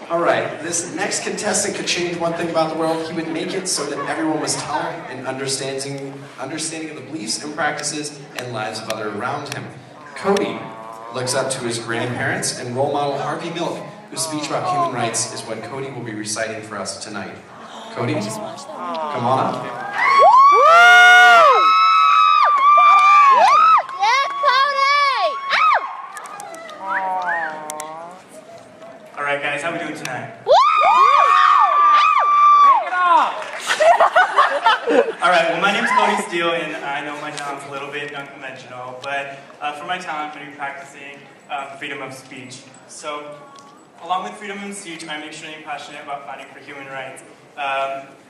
All right, this next contestant could change one thing about the world. He would make it so that everyone was tolerant and understanding of the beliefs and practices and lives of others around him. Cody looks up to his grandparents and role model Harvey Milk, whose speech about human rights is what Cody will be reciting for us tonight. Cody, come on up. Alright guys, how we doing tonight? Take it off! Alright, well my name's Cody Steele and I know my talent's a little bit unconventional, but for my talent I'm going to be practicing freedom of speech. So, along with freedom of speech, I'm extremely passionate about fighting for human rights.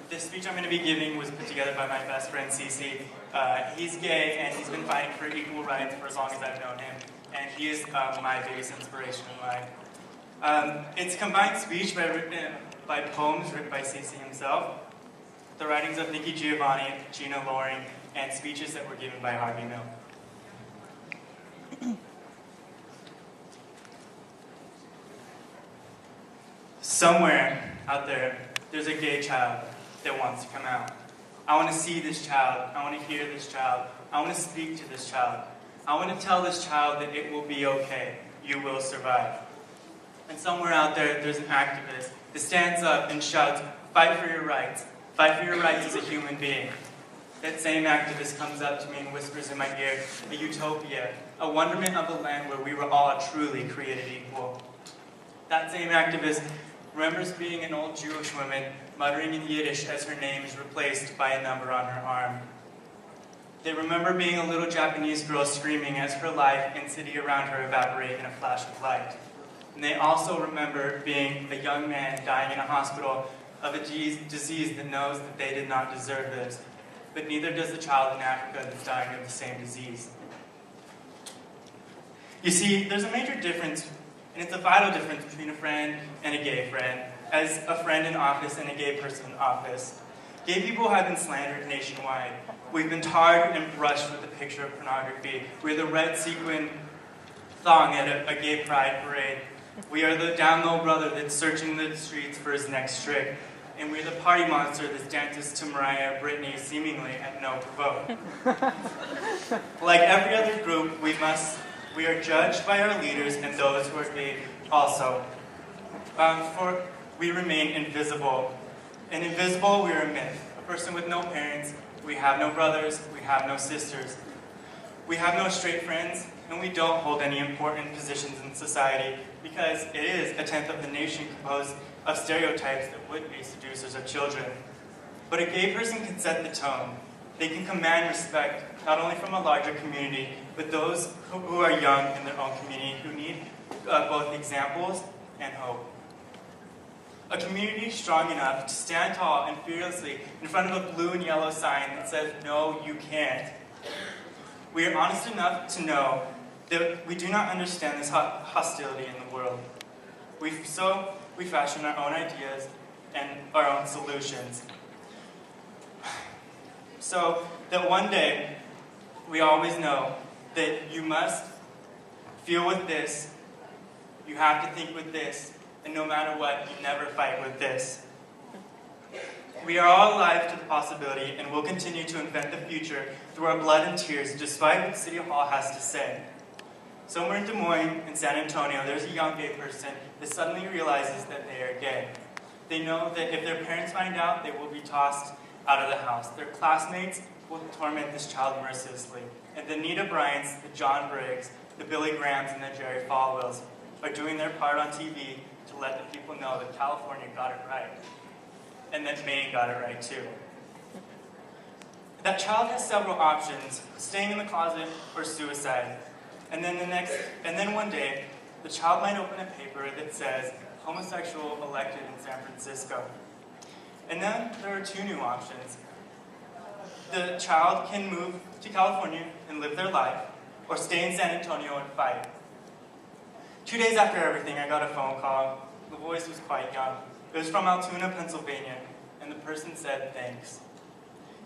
This speech I'm going to be giving was put together by my best friend Cece. He's gay and he's been fighting for equal rights for as long as I've known him, and he is my biggest inspiration in life. It's combined speech by poems written by Cece himself, the writings of Nikki Giovanni, Gina Loring, and speeches that were given by Harvey Milk. Somewhere out there, there's a gay child that wants to come out. I want to see this child. I want to hear this child. I want to speak to this child. I want to tell this child that it will be okay. You will survive. And somewhere out there, there's an activist that stands up and shouts, "Fight for your rights. Fight for your rights as a human being." That same activist comes up to me and whispers in my ear, "A utopia, a wonderment of a land where we were all truly created equal." That same activist remembers being an old Jewish woman muttering in Yiddish as her name is replaced by a number on her arm. They remember being a little Japanese girl screaming as her life and city around her evaporate in a flash of light. And they also remember being a young man dying in a hospital of a disease that knows that they did not deserve this, but neither does the child in Africa that's dying of the same disease. You see, there's a major difference, and it's a vital difference between a friend and a gay friend, as a friend in office and a gay person in office. Gay people have been slandered nationwide. We've been tarred and brushed with the picture of pornography. We're the red sequin thong at a gay pride parade. We are the down-low brother that's searching the streets for his next trick. And we're the party monster that dances to Mariah Britney seemingly at no provoke. Like every other group, we are judged by our leaders and those who are gay also. For we remain invisible. And invisible, we are a myth. A person with no parents, we have no brothers, we have no sisters. We have no straight friends, and we don't hold any important positions in society because it is a tenth of the nation composed of stereotypes that would be seducers of children. But a gay person can set the tone. They can command respect, not only from a larger community, but those who are young in their own community who need both examples and hope. A community strong enough to stand tall and fearlessly in front of a blue and yellow sign that says, "No, you can't." We are honest enough to know that we do not understand this hostility in the world. We fashion our own ideas and our own solutions. So that one day, we always know that you must feel with this, you have to think with this, and no matter what, you never fight with this. We are all alive to the possibility and will continue to invent the future through our blood and tears, despite what City Hall has to say. Somewhere in Des Moines and San Antonio, there's a young gay person that suddenly realizes that they are gay. They know that if their parents find out, they will be tossed out of the house. Their classmates will torment this child mercilessly. And the Nita Bryants, the John Briggs, the Billy Grahams, and the Jerry Falwells are doing their part on TV to let the people know that California got it right. And that Maine got it right too. That child has several options: staying in the closet or suicide. And then one day, the child might open a paper that says, "Homosexual elected in San Francisco." And then there are two new options. The child can move to California and live their life, or stay in San Antonio and fight. 2 days after everything, I got a phone call. The voice was quite young. It was from Altoona, Pennsylvania, and the person said, "Thanks.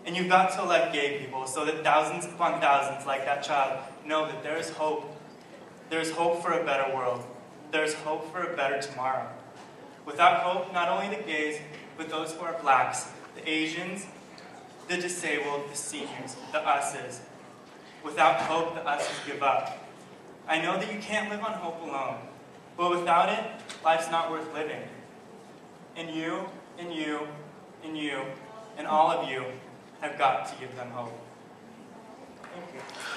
And you've got to elect gay people so that thousands upon thousands like that child know that there is hope. There is hope for a better world. There is hope for a better tomorrow. Without hope, not only the gays, but those who are blacks, the Asians, the disabled, the seniors, the us's. Without hope, the us's give up. I know that you can't live on hope alone, but without it, life's not worth living. And you, and you, and you, and all of you have got to give them hope. Thank you.